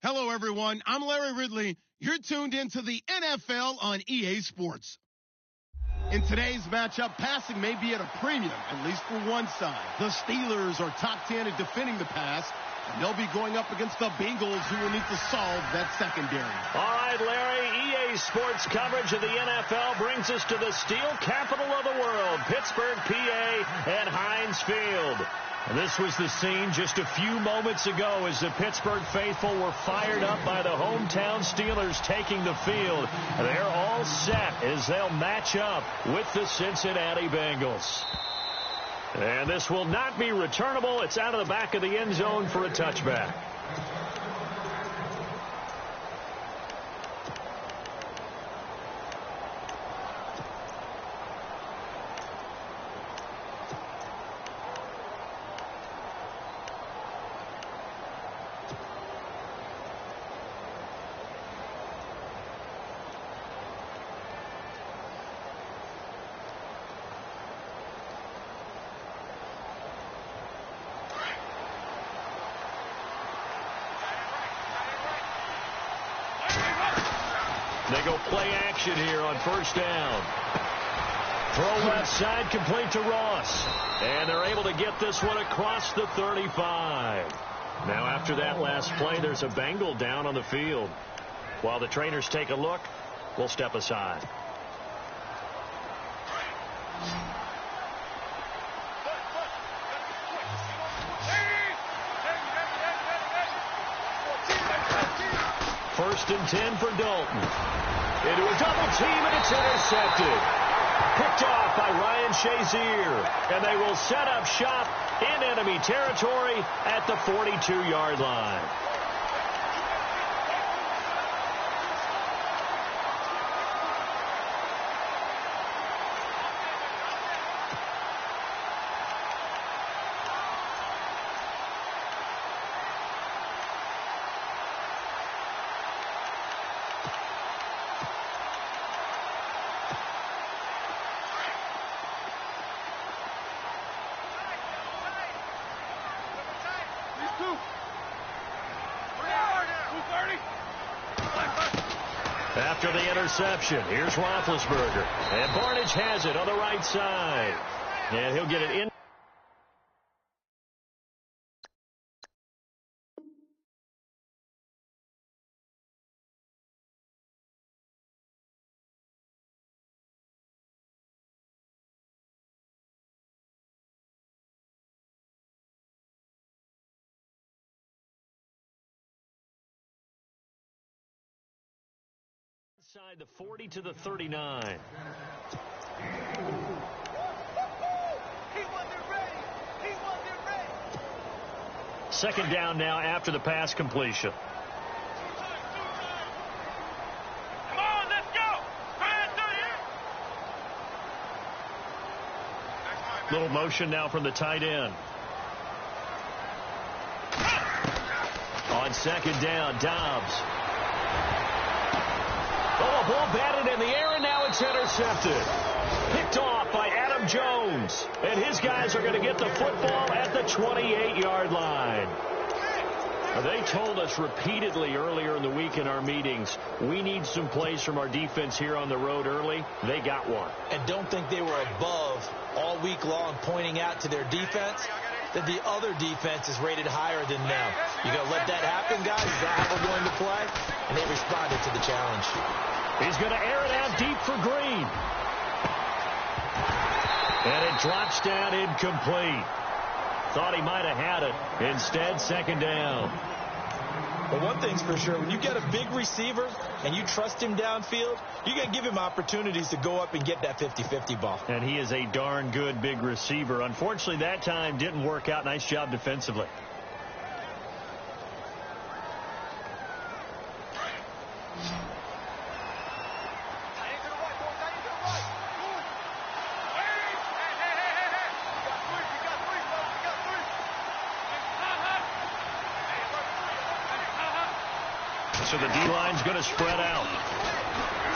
Hello, everyone. I'm Larry Ridley. You're tuned into the NFL on EA Sports. In today's matchup, passing may be at a premium, at least for one side. The Steelers are top 10 at defending the pass, and they'll be going up against the Bengals, who will need to solve that secondary. All right, Larry, EA Sports coverage of the NFL brings us to the steel capital of the world, Pittsburgh, PA, and Heinz Field. This was the scene just a few moments ago as the Pittsburgh faithful were fired up by the hometown Steelers taking the field. They're all set as they'll match up with the Cincinnati Bengals. And this will not be returnable. It's out of the back of the end zone for a touchback. They go play action here on first down. Throw left side, complete to Ross. And they're able to get this one across the 35. Now after that last play, there's a Bengal down on the field. While the trainers take a look, we'll step aside. First and 10 for Dalton. Into a double team, and it's intercepted. Picked off by Ryan Shazier. And they will set up shop in enemy territory at the 42-yard line. After the interception, here's Roethlisberger. And Barnidge has it on the right side. And he'll get it in. Inside the 40 to the 39. Second down now after the pass completion. Come on, let's go. Little motion now from the tight end. On second down, Dobbs. Oh, ball batted in the air, and now it's intercepted. Picked off by Adam Jones. And his guys are going to get the football at the 28-yard line. They told us repeatedly earlier in the week in our meetings, we need some plays from our defense here on the road early. They got one. And don't think they were above all week long pointing out to their defense that the other defense is rated higher than them. You going to let that happen, guys? Is that how we're going to play? And they responded to the challenge. He's going to air it out deep for Green. And it drops down incomplete. Thought he might have had it. Instead, second down. Well, one thing's for sure. When you get a big receiver and you trust him downfield, you're going to give him opportunities to go up and get that 50-50 ball. And he is a darn good big receiver. Unfortunately, that time didn't work out. Nice job defensively. So the D-line's going to spread out.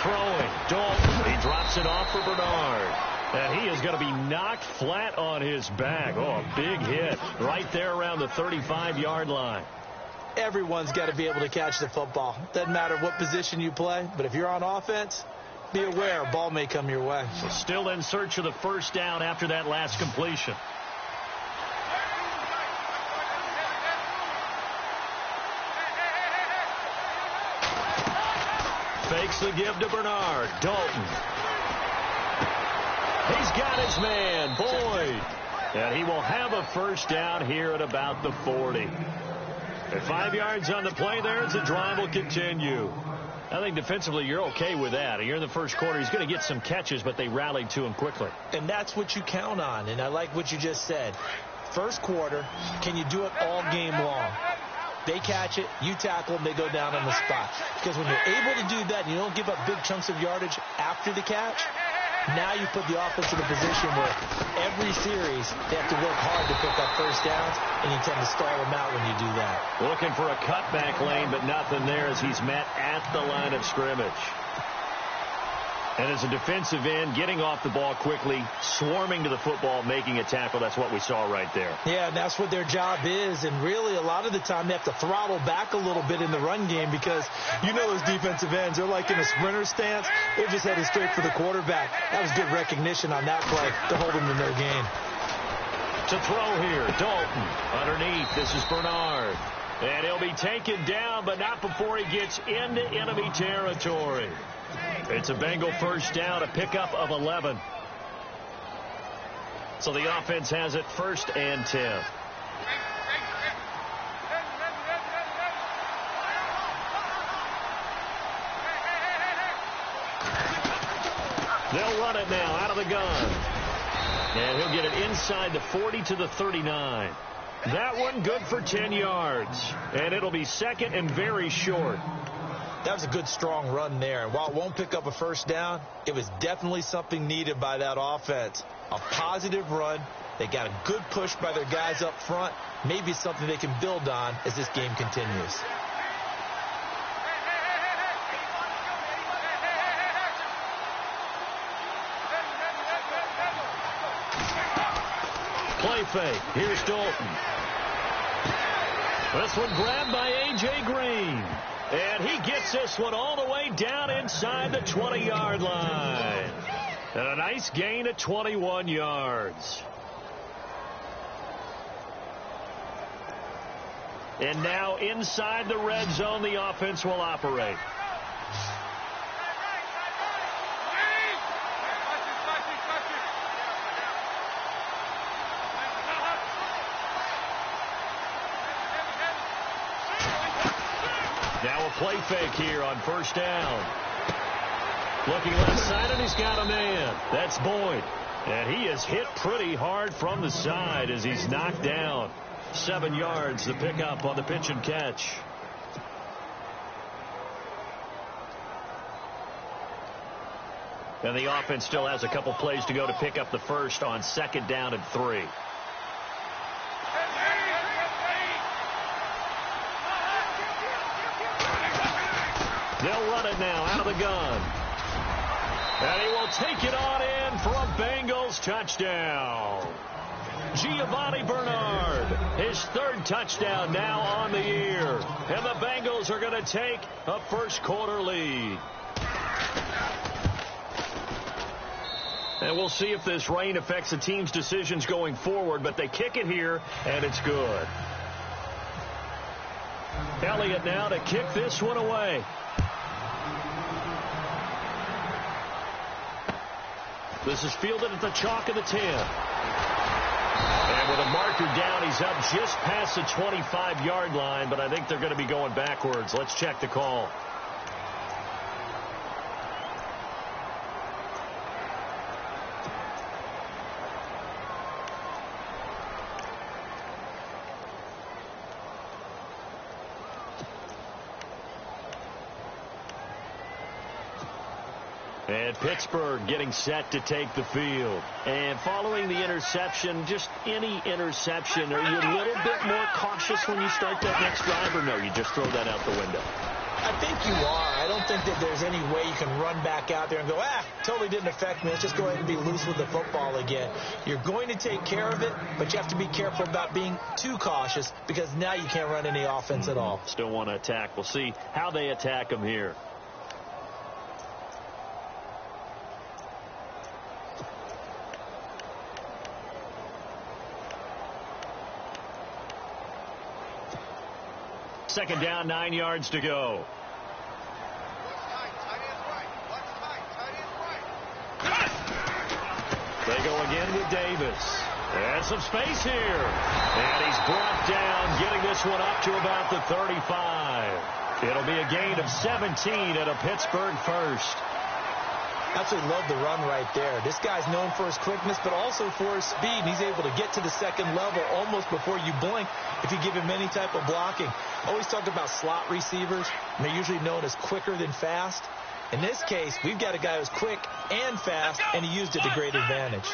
Throwing. Dalton. He drops it off for Bernard. And he is going to be knocked flat on his back. Oh, a big hit right there around the 35-yard line. Everyone's got to be able to catch the football. Doesn't matter what position you play, but if you're on offense, be aware a ball may come your way. So still in search of the first down after that last completion. Fakes the give to Bernard. Dalton. He's got his man, Boyd. And he will have a first down here at about the 40. At 5 yards on the play there as the drive will continue. I think defensively you're okay with that. You're in the first quarter. He's going to get some catches, but they rallied to him quickly. And that's what you count on. And I like what you just said. First quarter, can you do it all game long? They catch it, you tackle them, they go down on the spot. Because when you're able to do that and you don't give up big chunks of yardage after the catch, now you put the offense in a position where every series they have to work hard to pick up first downs, and you tend to stall them out when you do that. Looking for a cutback lane, but nothing there as he's met at the line of scrimmage. And as a defensive end, getting off the ball quickly, swarming to the football, making a tackle, that's what we saw right there. Yeah, and that's what their job is. And really, a lot of the time, they have to throttle back a little bit in the run game because you know those defensive ends, they're like in a sprinter stance. They're just headed straight for the quarterback. That was good recognition on that play to hold them in their game. To throw here, Dalton. Underneath, this is Bernard. And he'll be taken down, but not before he gets into enemy territory. It's a Bengal first down, a pickup of 11. So the offense has it first and 10. They'll run it now out of the gun. And he'll get it inside the 40 to the 39. That one good for 10 yards. And it'll be second and very short. That was a good, strong run there. And while it won't pick up a first down, it was definitely something needed by that offense. A positive run. They got a good push by their guys up front. Maybe it's something they can build on as this game continues. Play fake. Here's Dalton. This one grabbed by A.J. Green. And he gets this one all the way down inside the 20-yard line. And a nice gain of 21 yards. And now inside the red zone, the offense will operate. Now a play fake here on first down. Looking left side, and he's got a man. That's Boyd. And he is hit pretty hard from the side as he's knocked down. 7 yards, the pickup on the pitch and catch. And the offense still has a couple plays to go to pick up the first on second down and 3. They'll run it now out of the gun. And he will take it on in for a Bengals touchdown. Giovanni Bernard, his third touchdown now on the year. And the Bengals are going to take a first quarter lead. And we'll see if this rain affects the team's decisions going forward, but they kick it here, and it's good. Elliott now to kick this one away. This is fielded at the chalk of the 10. And with a marker down, he's up just past the 25-yard line, but I think they're going to be going backwards. Let's check the call. And Pittsburgh getting set to take the field. And following the interception, just any interception, are you a little bit more cautious when you start that next drive, or no, you just throw that out the window? I think you are. I don't think that there's any way you can run back out there and go, totally didn't affect me. Let's just go ahead and be loose with the football again. You're going to take care of it, but you have to be careful about being too cautious because now you can't run any offense at all. Still want to attack. We'll see how they attack them here. Second down, 9 yards to go. They go again with Davis. And some space here. And he's brought down, getting this one up to about the 35. It'll be a gain of 17 at a Pittsburgh first. Absolutely love the run right there. This guy's known for his quickness, but also for his speed. And he's able to get to the second level almost before you blink if you give him any type of blocking. Always talked about slot receivers, and they're usually known as quicker than fast. In this case, we've got a guy who's quick and fast, and he used it to great advantage.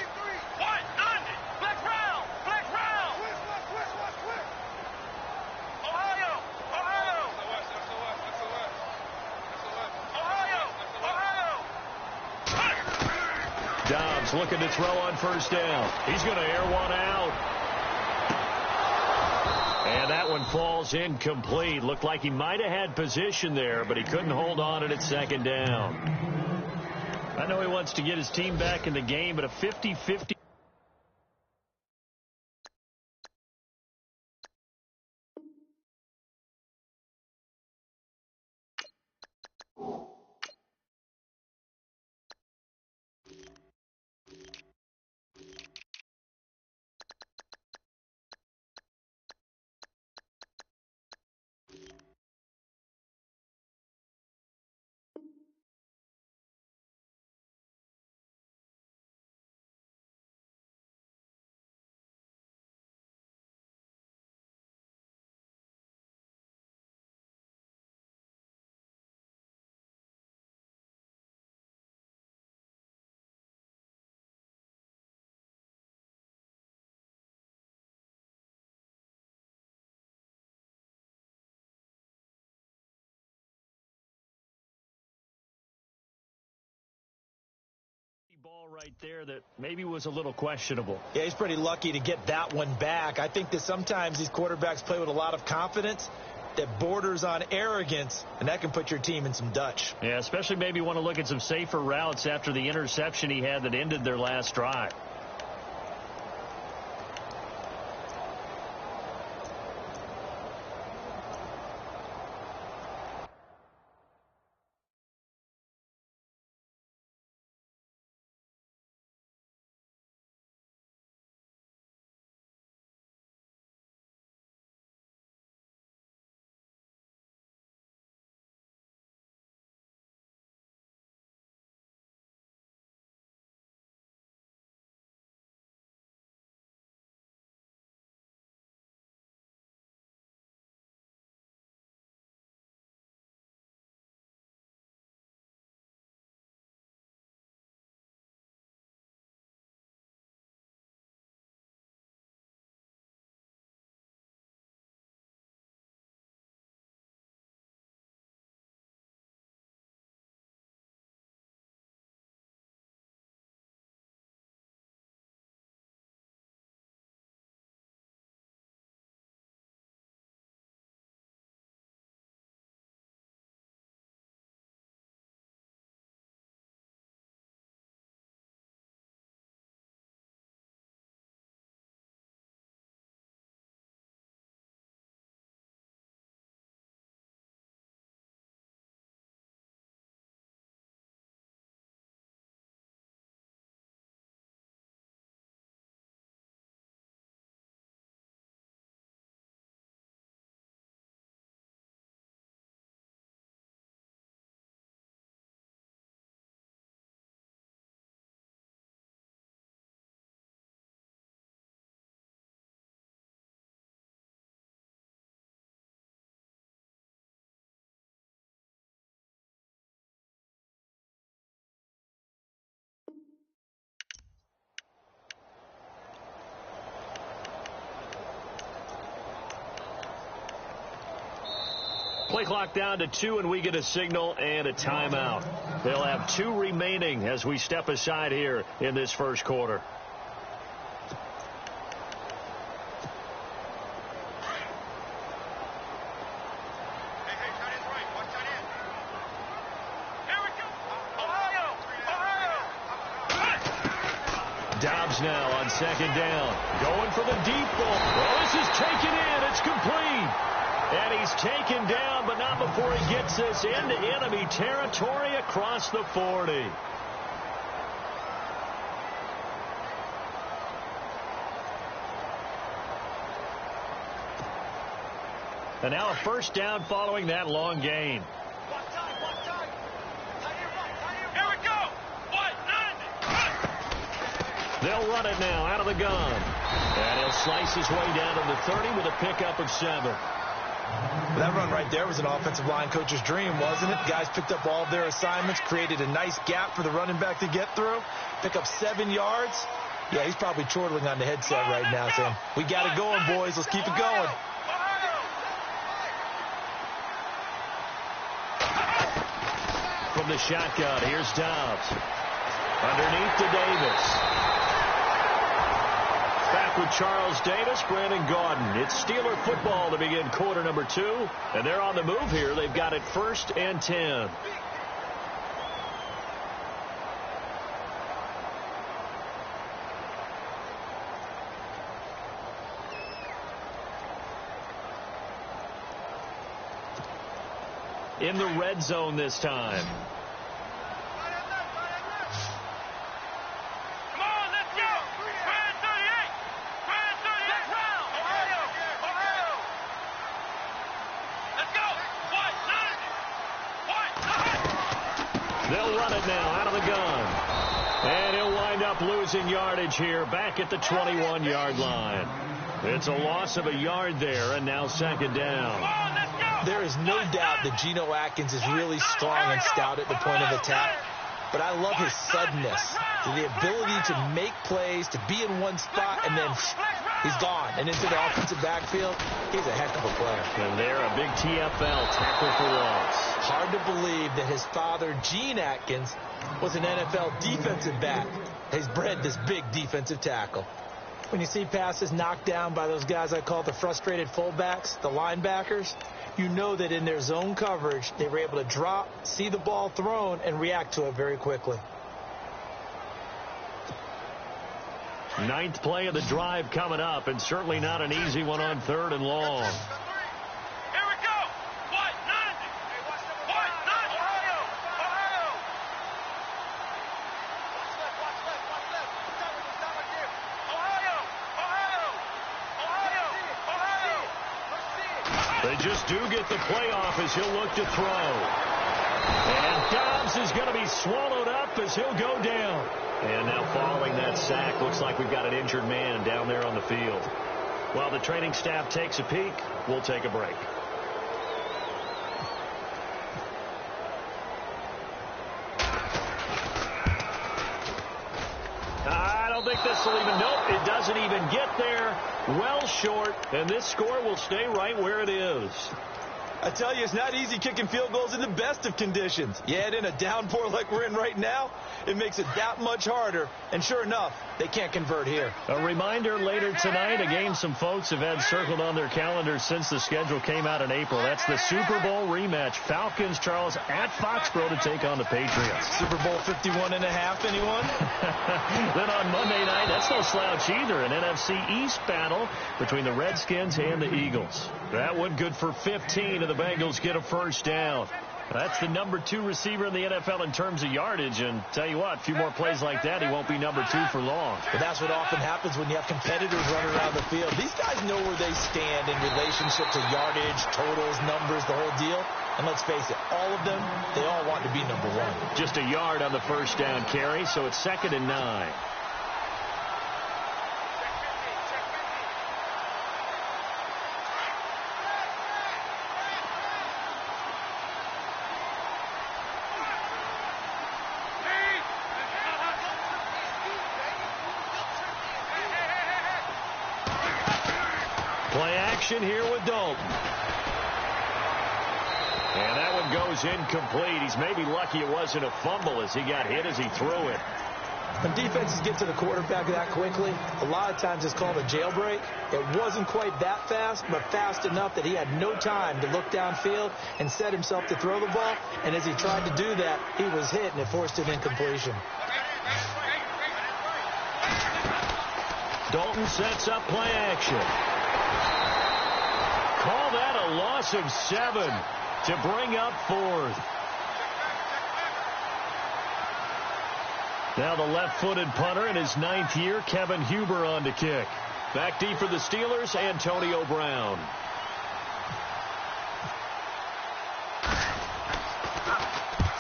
Dobbs looking to throw on first down. He's going to air one out. And that one falls incomplete. Looked like he might have had position there, but he couldn't hold on at second down. I know he wants to get his team back in the game, but a 50-50 call right there that maybe was a little questionable. Yeah, he's pretty lucky to get that one back. I think that sometimes these quarterbacks play with a lot of confidence that borders on arrogance, and that can put your team in some Dutch. Yeah, especially maybe want to look at some safer routes after the interception he had that ended their last drive. Play clock down to 2, and we get a signal and a timeout. They'll have 2 remaining as we step aside here in this first quarter. Dobbs now on second down. Going for the deep ball. Well, this is taken in. It's complete. And he's taken down, but not before he gets this into enemy territory across the 40. And now a first down following that long gain. Here we go. They'll run it now out of the gun. And he'll slice his way down to the 30 with a pickup of 7. That run right there was an offensive line coach's dream, wasn't it? Guys picked up all of their assignments, created a nice gap for the running back to get through, pick up 7 yards. Yeah, he's probably chortling on the headset right now saying, we got it going, boys. Let's keep it going. From the shotgun, here's Dobbs. Underneath to Davis. Back with Charles Davis, Brandon Gaudin. It's Steeler football to begin quarter number 2. And they're on the move here. They've got it 1st and 10. In the red zone this time. They'll run it now out of the gun. And he'll wind up losing yardage here back at the 21-yard line. It's a loss of a yard there, and now second down. There is no doubt that Geno Atkins is really strong and stout at the point of attack. But I love his suddenness, the ability to make plays, to be in one spot, and then he's gone. And into the offensive backfield, he's a heck of a player. And there, a big TFL tackle for loss. Hard to believe that his father, Gene Atkins, was an NFL defensive back. He's bred this big defensive tackle. When you see passes knocked down by those guys I call the frustrated fullbacks, the linebackers, you know that in their zone coverage, they were able to drop, see the ball thrown, and react to it very quickly. Ninth play of the drive coming up, and certainly not an easy one on 3rd and long. Here we go. What? None. What? None. Ohio. Ohio. Watch left. Watch left. Stop right there. Ohio. Ohio. Ohio. Ohio. They just do get the playoff as he'll look to throw. And Dobbs is going to be swallowed up as he'll go down. And now following that sack, looks like we've got an injured man down there on the field. While the training staff takes a peek, we'll take a break. I don't think this will even, nope, it doesn't even get there. Well short, and this score will stay right where it is. I tell you, it's not easy kicking field goals in the best of conditions. You add in a downpour like we're in right now, it makes it that much harder. And sure enough, they can't convert here. A reminder later tonight, a game some folks have had circled on their calendars since the schedule came out in April. That's the Super Bowl rematch. Falcons, Charles, at Foxborough to take on the Patriots. Super Bowl 51 and a half, anyone? Then on Monday night, that's no slouch either, an NFC East battle between the Redskins and the Eagles. That one good for 15, and the Bengals get a first down. That's the number 2 receiver in the NFL in terms of yardage, and tell you what, a few more plays like that, he won't be number 2 for long. But that's what often happens when you have competitors running around the field. These guys know where they stand in relationship to yardage, totals, numbers, the whole deal. And let's face it, all of them, they all want to be number 1. Just a yard on the first down carry, so it's 2nd and 9. Play action here with Dalton. And that one goes incomplete. He's maybe lucky it wasn't a fumble as he got hit as he threw it. When defenses get to the quarterback that quickly, a lot of times it's called a jailbreak. It wasn't quite that fast, but fast enough that he had no time to look downfield and set himself to throw the ball. And as he tried to do that, he was hit, and it forced an incompletion. Dalton sets up play action. Call that a loss of 7 to bring up 4th. Now the left-footed punter in his 9th year, Kevin Huber, on to kick. Back deep for the Steelers, Antonio Brown.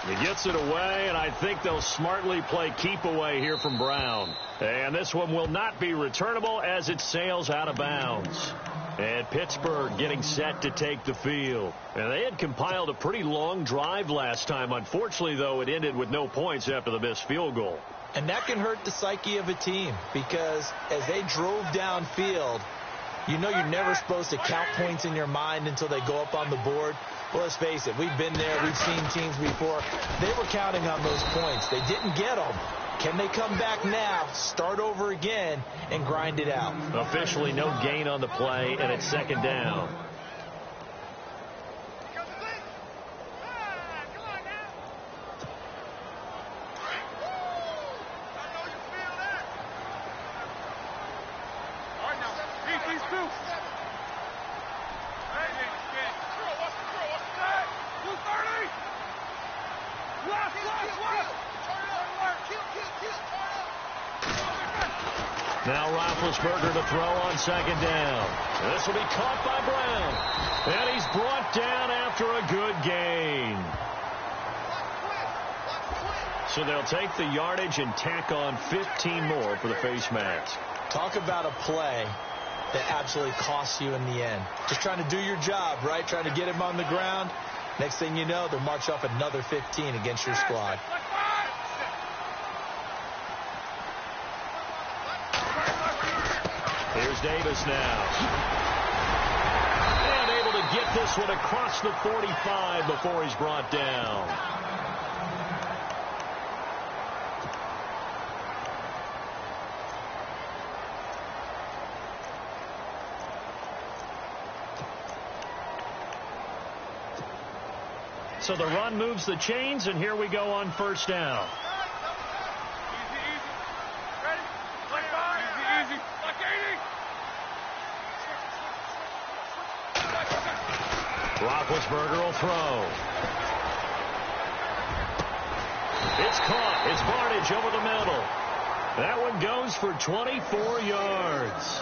He gets it away, and I think they'll smartly play keep away here from Brown. And this one will not be returnable as it sails out of bounds. And Pittsburgh getting set to take the field. And they had compiled a pretty long drive last time. Unfortunately, though, it ended with no points after the missed field goal. And that can hurt the psyche of a team because as they drove downfield, you know you're never supposed to count points in your mind until they go up on the board. Well, let's face it, we've been there. We've seen teams before. They were counting on those points. They didn't get them. Can they come back now, start over again, and grind it out? Officially no gain on the play, and it's 2nd down. Now Roethlisberger to throw on 2nd down. This will be caught by Brown. And he's brought down after a good gain. So they'll take the yardage and tack on 15 more for the face mask. Talk about a play that absolutely costs you in the end. Just trying to do your job, right? Trying to get him on the ground. Next thing you know, they'll march up another 15 against your squad. Here's Davis now. And able to get this one across the 45 before he's brought down. So the run moves the chains, and here we go on first down. Roethlisberger will throw. It's caught. It's Barnage over the middle. That one goes for 24 yards.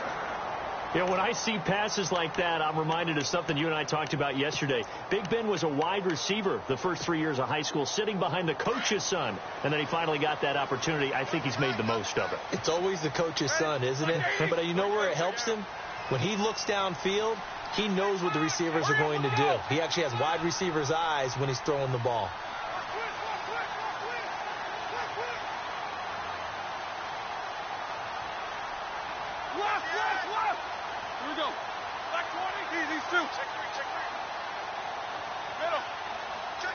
You know, when I see passes like that, I'm reminded of something you and I talked about yesterday. Big Ben was a wide receiver the first 3 years of high school, sitting behind the coach's son, and then he finally got that opportunity. I think he's made the most of it. It's always the coach's son, isn't it? But you know where it helps him? When he looks downfield, he knows what the receivers are going to do. He actually has wide receivers' eyes when he's throwing the ball. Here we go. Back 20. Easy, two. Check three, check three. Middle. Check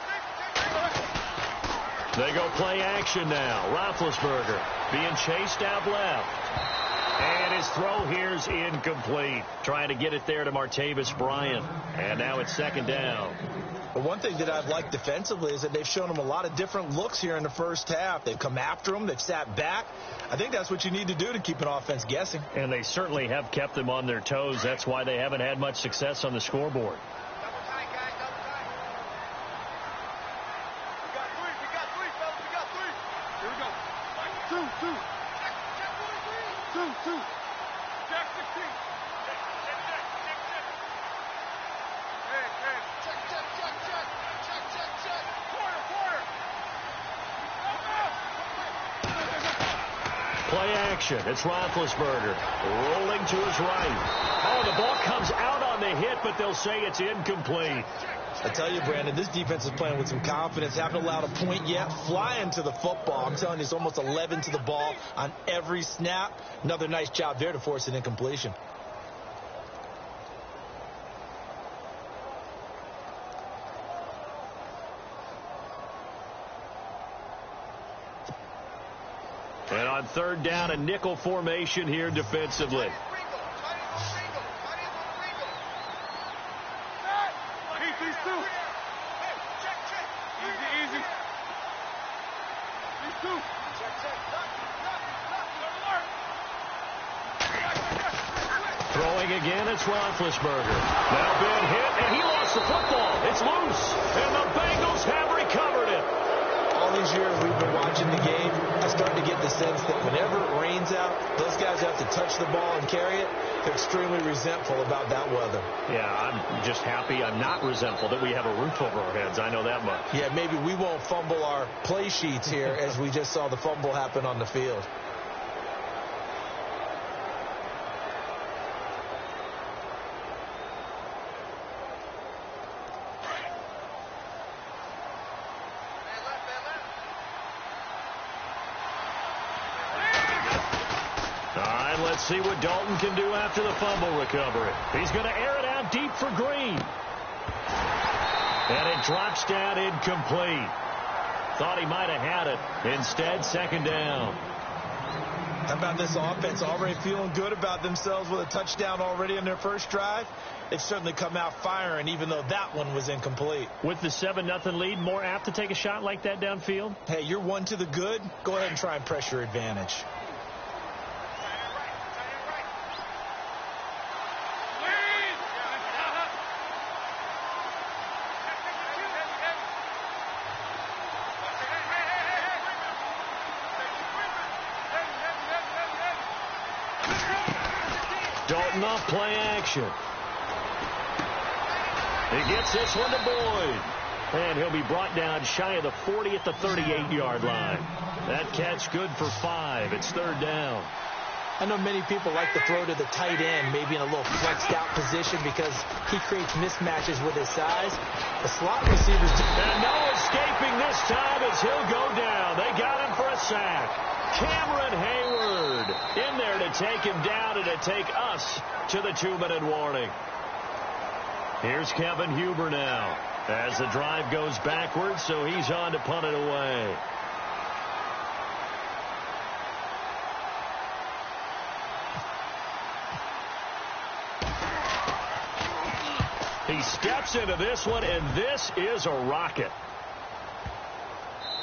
three. They go play action now. Roethlisberger being chased out left. And his throw here's incomplete. Trying to get it there to Martavis Bryant. And now it's second down. But one thing that I've liked defensively is that they've shown him a lot of different looks here in the first half. They've come after him. They've sat back. I think that's what you need to do to keep an offense guessing. And they certainly have kept them on their toes. That's why they haven't had much success on the scoreboard. Double tight, guys, double tight. We got three, fellas, we got three. Here we go. Two. Check 43. Two. Check 16. Check. Hey. Check. Quarter. Play action. It's Roethlisberger rolling to his right. Oh, the ball comes out on the hit, but they'll say it's incomplete. I tell you, Brandon, this defense is playing with some confidence. Haven't allowed a point yet. Flying to the football. I'm telling you, it's almost 11 to the ball on every snap. Another nice job there to force an incompletion. And on third down, a nickel formation here defensively. Easy. Throwing again, it's Roethlisberger. Now been hit, and he lost the football. It's loose, and the Bengals have recovered it. All these years we've been watching the game, I start to get the sense that whenever it rains out, those guys have to touch the ball and carry it. They're extremely resentful about that weather. Yeah, I'm just happy I'm not resentful that we have a roof over our heads. I know that much. Yeah, maybe we won't fumble our play sheets here as we just saw the fumble happen on the field. Let's see what Dalton can do after the fumble recovery. He's going to air it out deep for Green. And it drops down incomplete. Thought he might have had it. Instead, second down. How about this offense already feeling good about themselves with a touchdown already in their first drive? They've certainly come out firing, even though that one was incomplete. With the 7-0 lead, more apt to take a shot like that downfield? Hey, you're one to the good. Go ahead and try and press your advantage. Dalton off play action. He gets this one to Boyd. And he'll be brought down shy of the 40 at the 38-yard line. That catch good for 5. It's third down. I know many people like to throw to the tight end, maybe in a little flexed out position because he creates mismatches with his size. The slot receivers... And no escaping this time as he'll go down. They got him for a sack. Cameron Hayward in there to take him down and to take us to the 2-minute warning. Here's Kevin Huber now as the drive goes backwards, so he's on to punt it away. He steps into this one, and this is a rocket.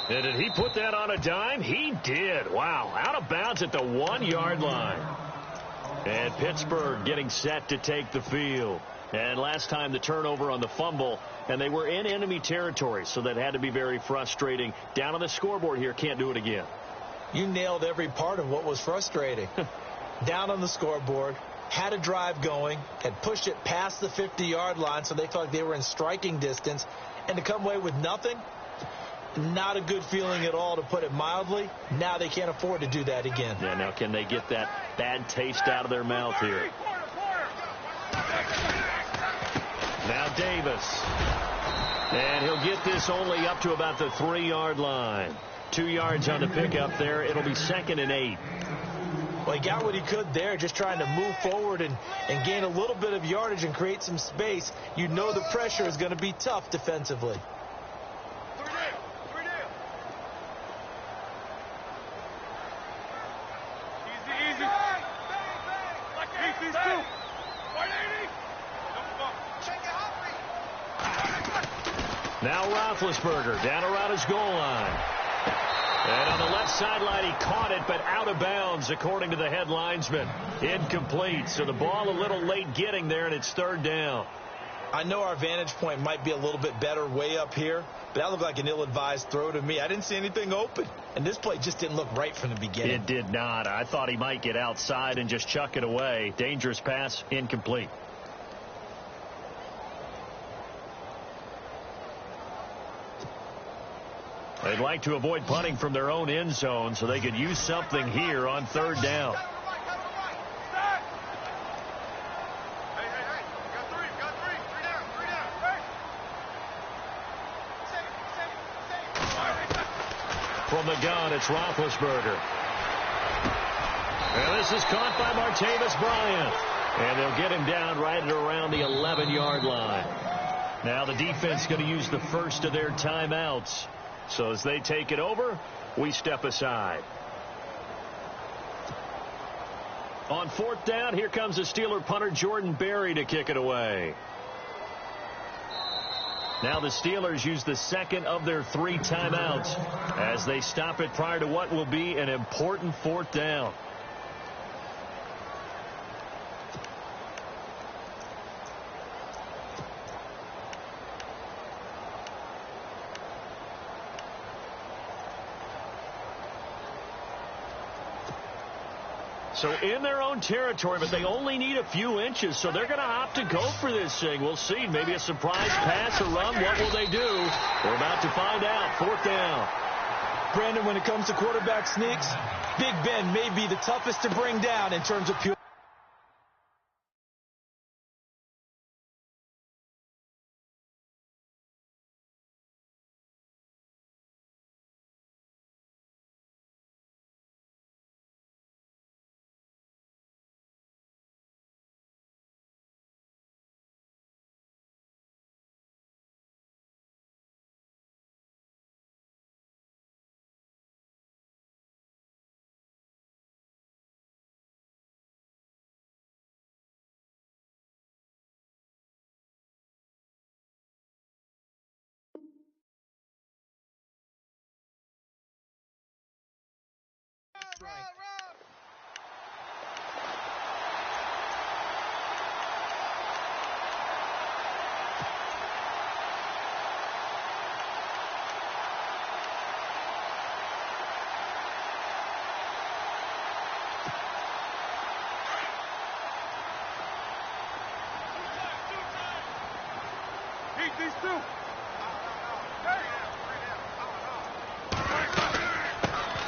And did he put that on a dime? He did. Wow. Out of bounds at the 1-yard line. And Pittsburgh getting set to take the field. And last time the turnover on the fumble, and they were in enemy territory, so that had to be very frustrating. Down on the scoreboard here, can't do it again. You nailed every part of what was frustrating. Down on the scoreboard, had a drive going, had pushed it past the 50-yard line, so they felt like they were in striking distance, and to come away with nothing, not a good feeling at all, to put it mildly. Now they can't afford to do that again. Yeah, now can they get that bad taste out of their mouth here? Now Davis. And he'll get this only up to about the 3-yard line. 2 yards on the pickup there. It'll be 2nd and 8. Well, he got what he could there, just trying to move forward and gain a little bit of yardage and create some space. You know the pressure is going to be tough defensively. Now Roethlisberger down around his goal line. And on the left sideline, he caught it, but out of bounds, according to the head linesman. Incomplete. So the ball a little late getting there, and it's 3rd down. I know our vantage point might be a little bit better way up here, but that looked like an ill-advised throw to me. I didn't see anything open, and this play just didn't look right from the beginning. It did not. I thought he might get outside and just chuck it away. Dangerous pass, incomplete. They'd like to avoid punting from their own end zone so they could use something here on 3rd down. From the gun, it's Roethlisberger. And this is caught by Martavis Bryant. And they'll get him down right at around the 11-yard line. Now the defense going to use the first of their timeouts. So as they take it over, we step aside. On 4th down, here comes the Steeler punter Jordan Berry to kick it away. Now the Steelers use the 2nd of their 3 timeouts as they stop it prior to what will be an important 4th down. So in their own territory, but they only need a few inches, so they're going to opt to go for this thing. We'll see. Maybe a surprise pass or run. What will they do? We're about to find out. 4th down. Brandon, when it comes to quarterback sneaks, Big Ben may be the toughest to bring down in terms of pure.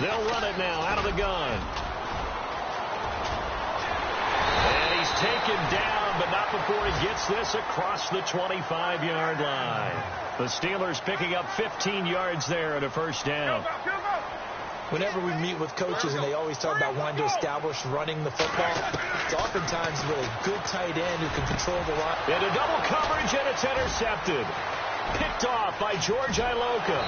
They'll run it now out of the gun. And he's taken down, but not before he gets this across the 25-yard line. The Steelers picking up 15 yards there at a 1st down. Whenever we meet with coaches and they always talk about wanting to establish running the football, it's oftentimes with a good tight end who can control the line. Into double coverage, and it's intercepted. Picked off by George Iloka.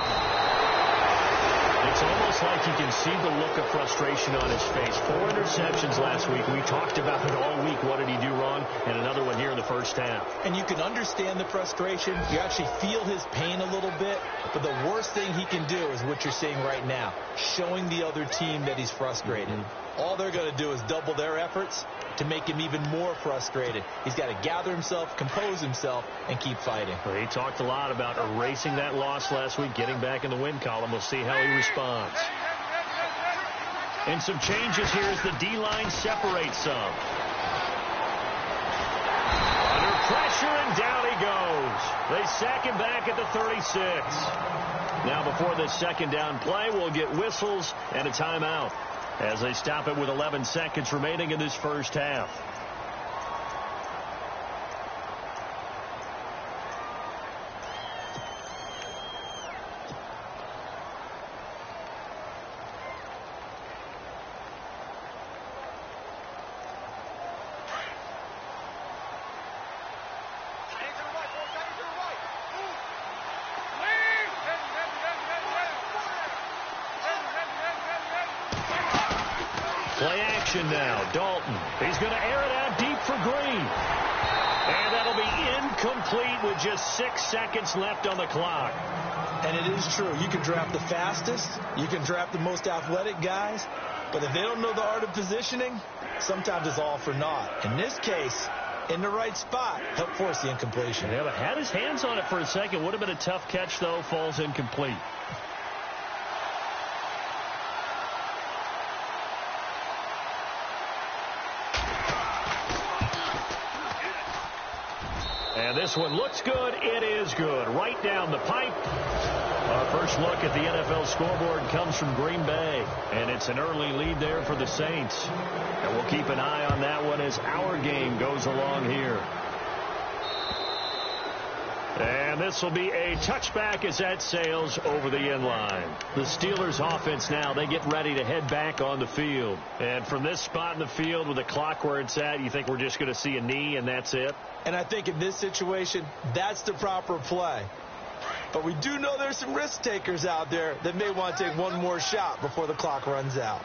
It's almost like you can see the look of frustration on his face. 4 interceptions last week. We talked about it all week. What did he do wrong? And another one here in the first half. And you can understand the frustration. You actually feel his pain a little bit. But the worst thing he can do is what you're seeing right now, showing the other team that he's frustrated. All they're going to do is double their efforts to make him even more frustrated. He's got to gather himself, compose himself, and keep fighting. Well, he talked a lot about erasing that loss last week, getting back in the win column. We'll see how he responds. And some changes here as the D-line separates some. Under pressure, and down he goes. They sack him back at the 36. Now before this second down play, we'll get whistles and a timeout as they stop it with 11 seconds remaining in this first half. Play action now. Dalton. He's going to air it out deep for Green. And that'll be incomplete with just 6 seconds left on the clock. And it is true. You can draft the fastest. You can draft the most athletic guys. But if they don't know the art of positioning, sometimes it's all for naught. In this case, in the right spot, help force the incompletion. Yeah, but had his hands on it for a second. Would have been a tough catch, though. Falls incomplete. And this one looks good. It is good. Right down the pipe. Our first look at the NFL scoreboard comes from Green Bay. And it's an early lead there for the Saints. And we'll keep an eye on that one as our game goes along here. And this will be a touchback as that sails over the end line. The Steelers offense now, they get ready to head back on the field. And from this spot in the field with the clock where it's at, you think we're just going to see a knee and that's it? And I think in this situation, that's the proper play. But we do know there's some risk takers out there that may want to take one more shot before the clock runs out.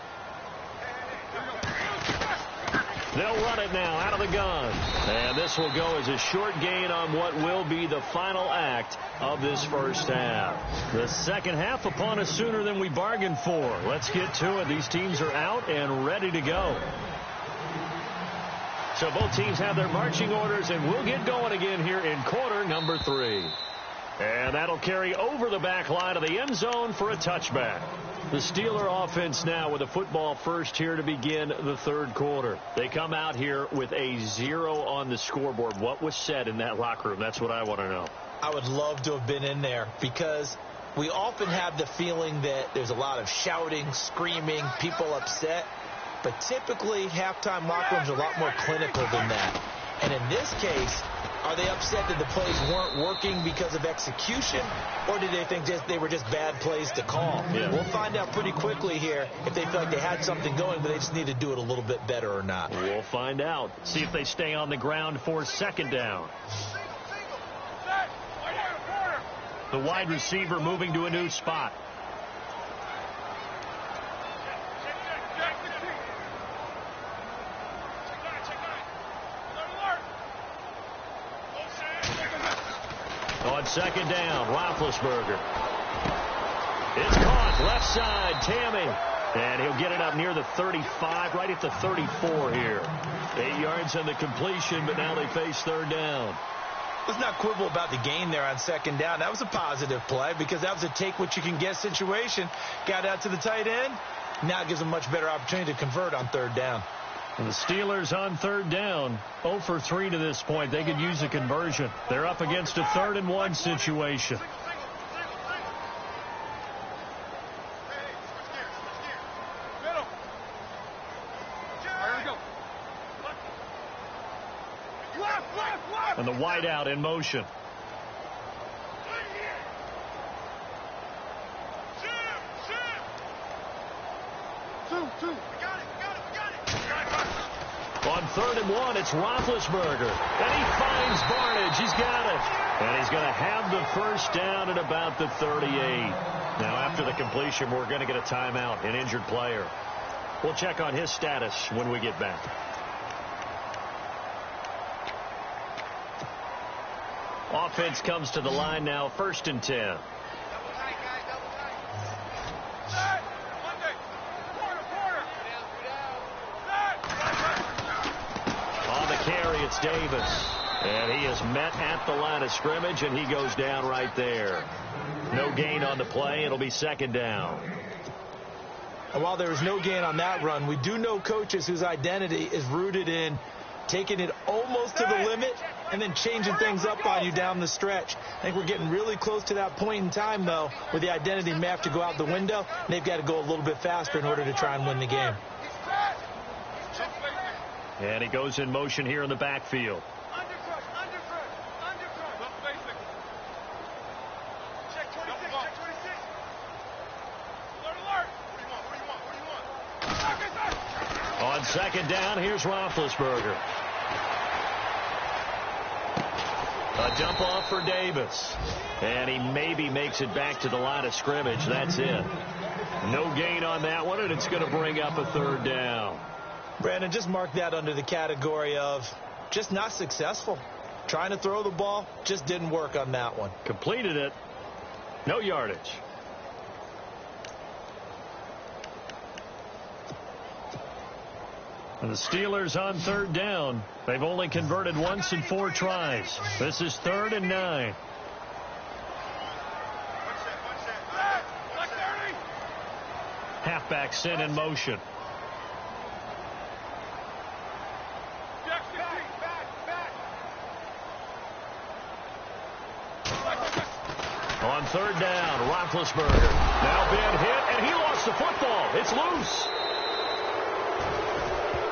They'll run it now out of the gun. And this will go as a short gain on what will be the final act of this first half. The second half upon us sooner than we bargained for. Let's get to it. These teams are out and ready to go. So both teams have their marching orders, and we'll get going again here in quarter number 3. And that'll carry over the back line of the end zone for a touchback. The Steeler offense now with a football first here to begin the third quarter. They come out here with a 0 on the scoreboard. What was said in that locker room? That's what I want to know. I would love to have been in there because we often have the feeling that there's a lot of shouting, screaming, people upset. But typically, halftime locker rooms are a lot more clinical than that. And in this case, are they upset that the plays weren't working because of execution, or did they think they were just bad plays to call? Yeah. We'll find out pretty quickly here if they feel like they had something going, but they just need to do it a little bit better or not. We'll find out. See if they stay on the ground for second down. The wide receiver moving to a new spot. On second down, Roethlisberger. It's caught, left side, Tammy. And he'll get it up near the 35, right at the 34 here. 8 yards on the completion, but now they face third down. Let's not quibble about the gain there on second down. That was a positive play because that was a take-what-you-can-get situation. Got out to the tight end. Now it gives them a much better opportunity to convert on third down. And the Steelers on third down, 0 for 3 to this point. They could use a conversion. They're up against a 3rd and 1 situation. And the wideout in motion. Two. We got it. On 3rd and 1, it's Roethlisberger. And he finds Barnage. He's got it. And he's going to have the first down at about the 38. Now, after the completion, we're going to get a timeout, an injured player. We'll check on his status when we get back. Offense comes to the line now, 1st and 10. Double tight, guys. Double tight. Set. Monday. Corner. Set. On the carry, it's Davis. And he is met at the line of scrimmage, and he goes down right there. No gain on the play. It'll be 2nd down. And while there was no gain on that run, we do know coaches whose identity is rooted in taking it almost to the limit and then changing things up on you down the stretch. I think we're getting really close to that point in time, though, where the identity may have to go out the window, and they've got to go a little bit faster in order to try and win the game. And he goes in motion here in the backfield. Check 26. Check 26. Alert. On 2nd down, here's Roethlisberger. A dump off for Davis. And he maybe makes it back to the line of scrimmage. That's it. No gain on that one, and it's going to bring up a 3rd down. Brandon, just mark that under the category of just not successful. Trying to throw the ball, just didn't work on that one. Completed it. No yardage. And the Steelers on 3rd down. They've only converted once in 4 tries. This is 3rd and 9. Halfback sent in motion. On 3rd down, Roethlisberger. Now being hit, and he lost the football. It's loose.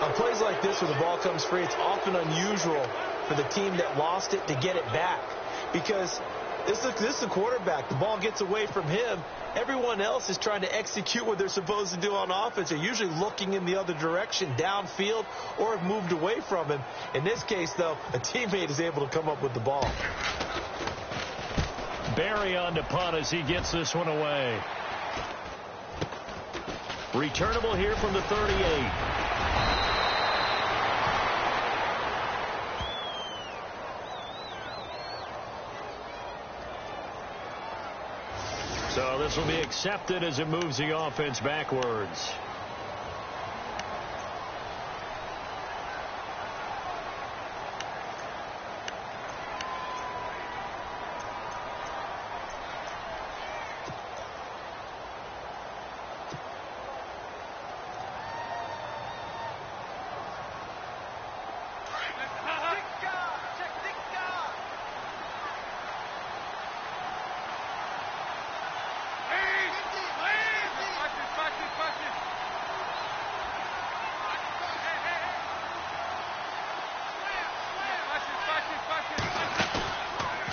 On plays like this where the ball comes free, it's often unusual for the team that lost it to get it back. Because this is the quarterback. The ball gets away from him. Everyone else is trying to execute what they're supposed to do on offense. They're usually looking in the other direction, downfield, or have moved away from him. In this case, though, a teammate is able to come up with the ball. Barry on to punt as he gets this one away. Returnable here from the 38. So this will be accepted as it moves the offense backwards.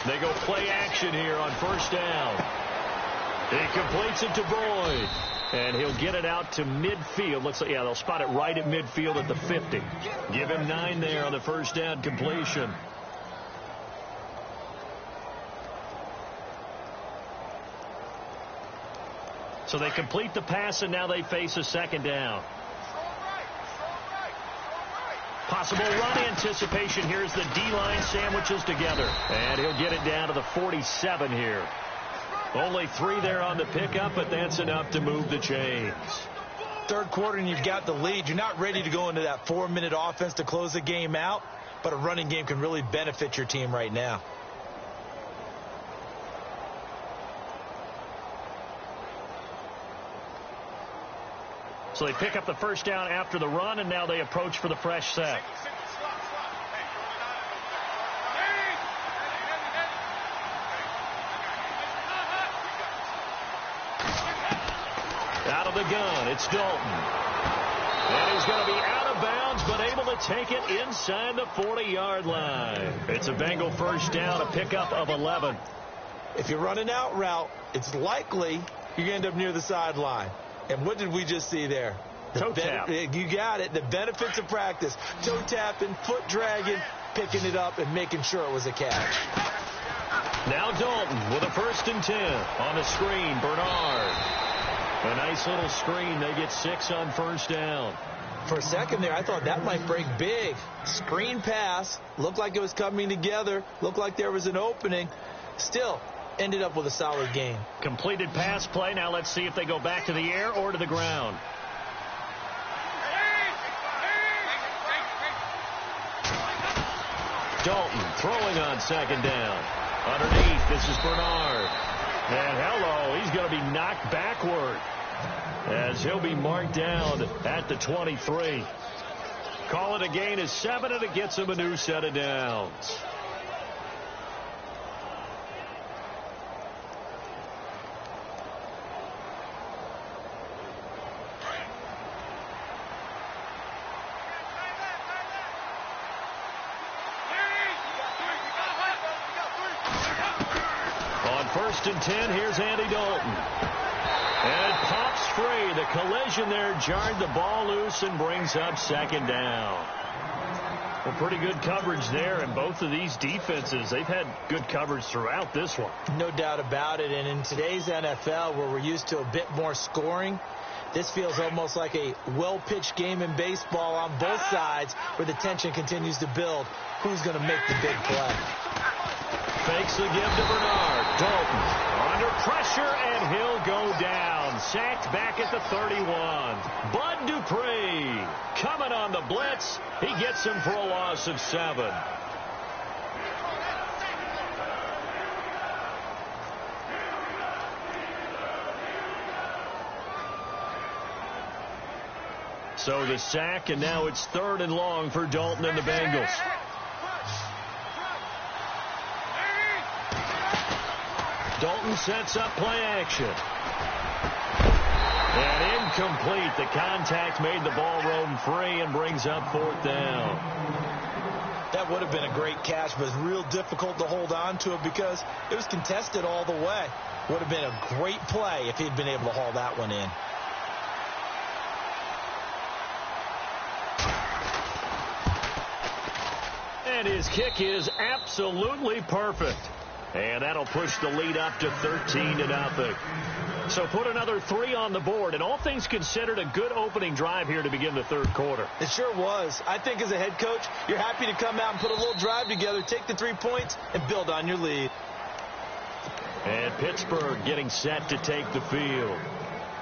They go play action here on 1st down. He completes it to Boyd. And he'll get it out to midfield. Looks like, yeah, they'll spot it right at midfield at the 50. Give him 9 there on the 1st down completion. So they complete the pass, and now they face a 2nd down. Possible run anticipation here as the D-line sandwiches together. And he'll get it down to the 47 here. Only 3 there on the pickup, but that's enough to move the chains. 3rd quarter and you've got the lead. You're not ready to go into that 4-minute offense to close the game out, but a running game can really benefit your team right now. So they pick up the 1st down after the run, and now they approach for the fresh set. Out of the gun, it's Dalton. And he's going to be out of bounds, but able to take it inside the 40-yard line. It's a Bengal 1st down, a pickup of 11. If you're running out route, it's likely you're going to end up near the sideline. And what did we just see there? Toe tap. You got it. The benefits of practice. Toe tapping, foot dragging, picking it up, and making sure it was a catch. Now Dalton with a 1st and 10 on the screen. Bernard. A nice little screen. They get 6 on 1st down. For a second there, I thought that might break big. Screen pass. Looked like it was coming together. Looked like there was an opening. Still ended up with a solid gain. Completed pass play. Now let's see if they go back to the air or to the ground. Dalton throwing on 2nd down. Underneath, this is Bernard. And hello, he's going to be knocked backward as he'll be marked down at the 23. Call it a gain of 7, and it gets him a new set of downs. On 1st and 10, here's Andy Dalton. And it pops free. The collision there jarred the ball loose and brings up 2nd down. Well, pretty good coverage there, and both of these defenses, they've had good coverage throughout this one. No doubt about it, and in today's NFL, where we're used to a bit more scoring, this feels almost like a well-pitched game in baseball on both sides where the tension continues to build. Who's going to make the big play? Fakes the give to Bernard. Dalton under pressure, and he'll go down. Sacked back at the 31. Bud Dupree coming on the blitz. He gets him for a loss of 7. So the sack, and now it's 3rd and long for Dalton and the Bengals. Dalton sets up play action. And incomplete. The contact made the ball roam free and brings up 4th down. That would have been a great catch, but it's real difficult to hold on to it because it was contested all the way. Would have been a great play if he'd been able to haul that one in. And his kick is absolutely perfect. And that'll push the lead up to 13-0. So put another 3 on the board. And all things considered, a good opening drive here to begin the 3rd quarter. It sure was. I think as a head coach, you're happy to come out and put a little drive together, take the 3 points, and build on your lead. And Pittsburgh getting set to take the field.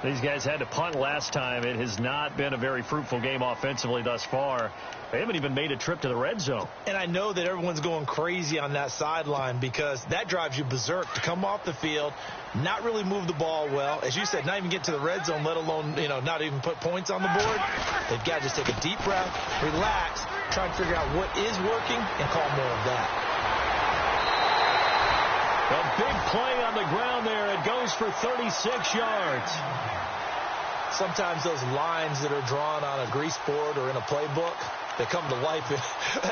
These guys had to punt last time. It has not been a very fruitful game offensively thus far. They haven't even made a trip to the red zone. And I know that everyone's going crazy on that sideline because that drives you berserk to come off the field, not really move the ball well. As you said, not even get to the red zone, let alone, not even put points on the board. They've got to just take a deep breath, relax, try and figure out what is working, and call more of that. A big play on the ground there. It goes for 36 yards. Sometimes those lines that are drawn on a grease board or in a playbook, they come to life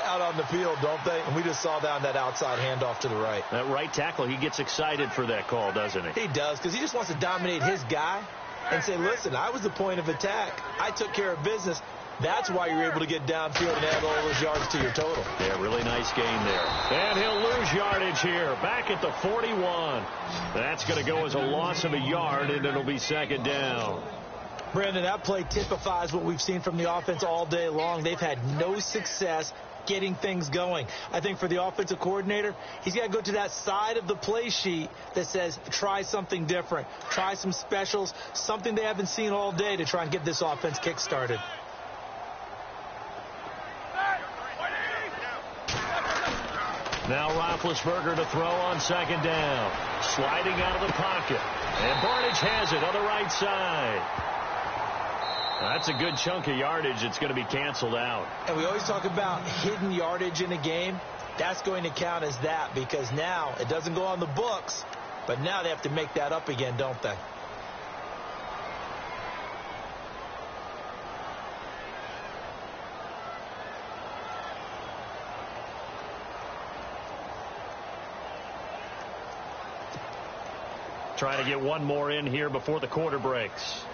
out on the field, don't they? And we just saw that on that outside handoff to the right. That right tackle, he gets excited for that call, doesn't he? He does, because he just wants to dominate his guy and say, listen, I was the point of attack. I took care of business. That's why you're able to get downfield and add all those yards to your total. Yeah, really nice game there. And he'll lose yardage here. Back at the 41. That's going to go as a loss of a yard, and it'll be 2nd down. Brandon, that play typifies what we've seen from the offense all day long. They've had no success getting things going. I think for the offensive coordinator, he's got to go to that side of the play sheet that says try something different, try some specials, something they haven't seen all day to try and get this offense kick-started. Now Roethlisberger to throw on 2nd down. Sliding out of the pocket. And Barnidge has it on the right side. That's a good chunk of yardage. It's going to be canceled out. And we always talk about hidden yardage in a game. That's going to count as that because now it doesn't go on the books, but now they have to make that up again, don't they? Trying to get one more in here before the quarter breaks.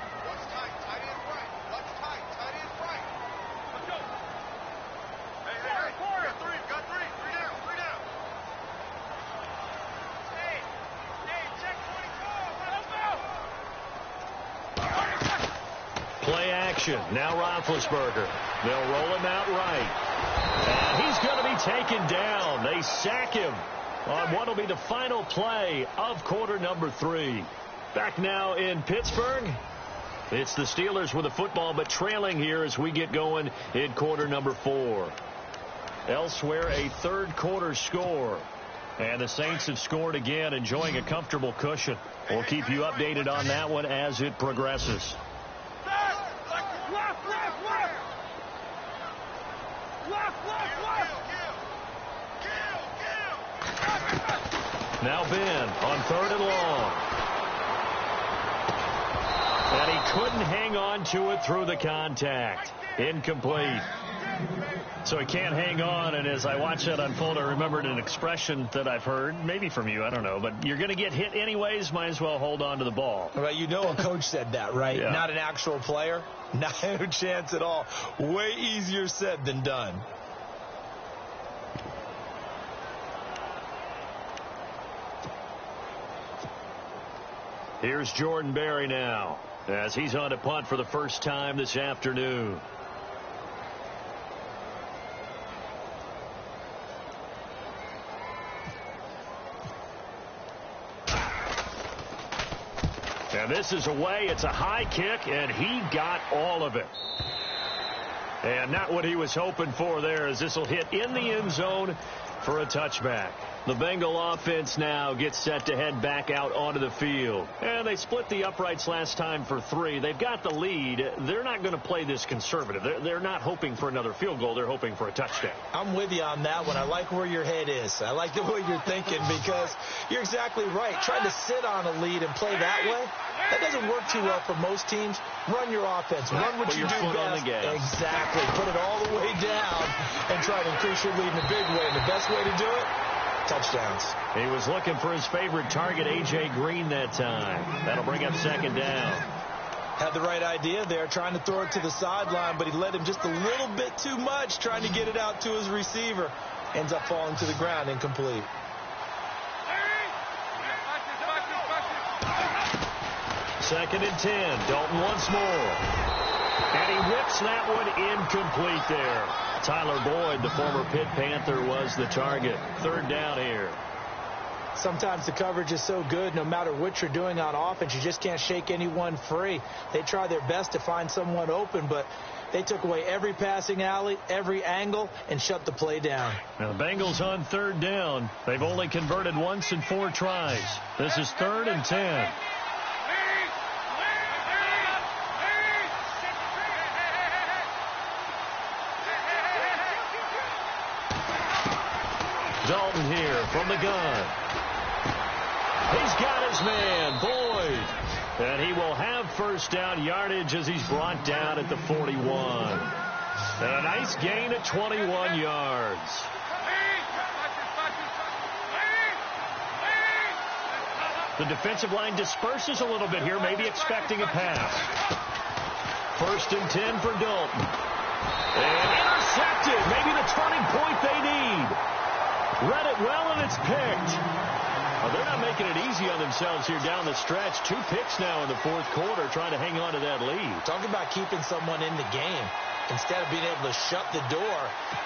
formation. Now Roethlisberger. They'll roll him out right. And he's going to be taken down. They sack him on what will be the final play of quarter number 3. Back now in Pittsburgh. It's the Steelers with the football, but trailing here as we get going in quarter number 4. Elsewhere, a third quarter score. And the Saints have scored again, enjoying a comfortable cushion. We'll keep you updated on that one as it progresses. Now Ben on 3rd and long. And he couldn't hang on to it through the contact. Incomplete. So he can't hang on, and as I watch that unfold, I remembered an expression that I've heard, maybe from you, I don't know, but you're going to get hit anyways, might as well hold on to the ball. Well, you know a coach said that, right? Yeah. Not an actual player. Not a chance at all. Way easier said than done. Here's Jordan Berry now, as he's on to punt for the first time this afternoon. And this is away. It's a high kick, and he got all of it. And not what he was hoping for there, as this will hit in the end zone for a touchback. The Bengal offense now gets set to head back out onto the field. And they split the uprights last time for 3. They've got the lead. They're not going to play this conservative. They're not hoping for another field goal. They're hoping for a touchdown. I'm with you on that one. I like where your head is. I like the way you're thinking, because you're exactly right. Trying to sit on a lead and play that way, that doesn't work too well for most teams. Run your offense. Run what you do best. Exactly. Put it all the way down and try to increase your lead in a big way. And the best way to do it, touchdowns. He was looking for his favorite target, A.J. Green, that time. That'll bring up 2nd down. Had the right idea there, trying to throw it to the sideline, but he led him just a little bit too much, trying to get it out to his receiver. Ends up falling to the ground, incomplete. 2nd and 10. Dalton once more. And he whips that one incomplete there. Tyler Boyd, the former Pitt Panther, was the target. 3rd down here. Sometimes the coverage is so good, no matter what you're doing on offense, you just can't shake anyone free. They try their best to find someone open, but they took away every passing alley, every angle, and shut the play down. Now the Bengals on 3rd down. They've only converted once in 4 tries. This is 3rd and 10. Dalton here from the gun. He's got his man, Boyd. And he will have 1st down yardage as he's brought down at the 41. And a nice gain of 21 yards. The defensive line disperses a little bit here, maybe expecting a pass. 1st and 10 for Dalton. And intercepted. Maybe the turning point they need. Read it well, and it's picked. Well, they're not making it easy on themselves here down the stretch. 2 picks now in the 4th quarter, trying to hang on to that lead. Talk about keeping someone in the game. Instead of being able to shut the door,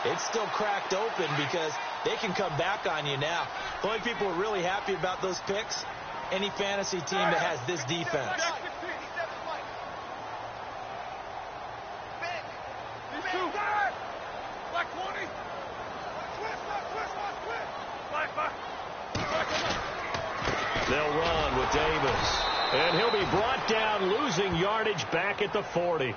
it's still cracked open because they can come back on you now. The only people who are really happy about those picks, any fantasy team that has this defense. They'll run with Davis. And he'll be brought down, losing yardage back at the 40.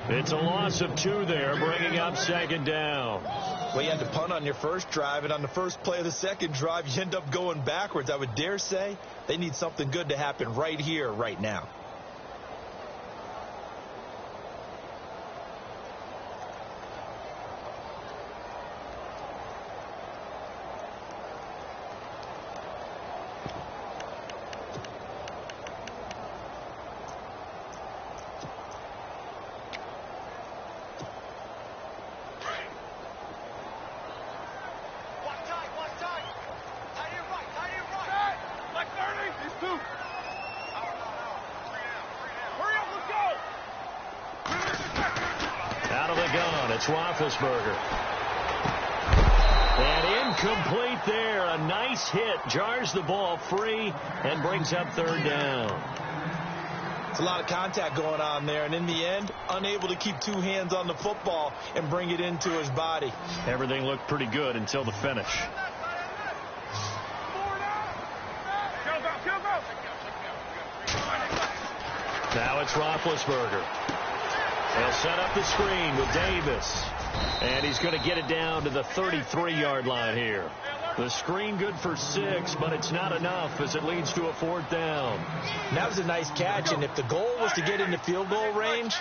It's a loss of 2 there, bringing up 2nd down. Well, you had to punt on your first drive, and on the first play of the second drive, you end up going backwards. I would dare say they need something good to happen right here, right now. of the gun, it's Roethlisberger. And incomplete there. A nice hit. Jars the ball free and brings up third down. It's a lot of contact going on there, and in the end, unable to keep two hands on the football and bring it into his body. Everything looked pretty good until the finish. Now it's Roethlisberger. They'll set up the screen with Davis. And he's going to get it down to the 33-yard line here. The screen good for 6, but it's not enough as it leads to a fourth down. That was a nice catch, and if the goal was to get into field goal range,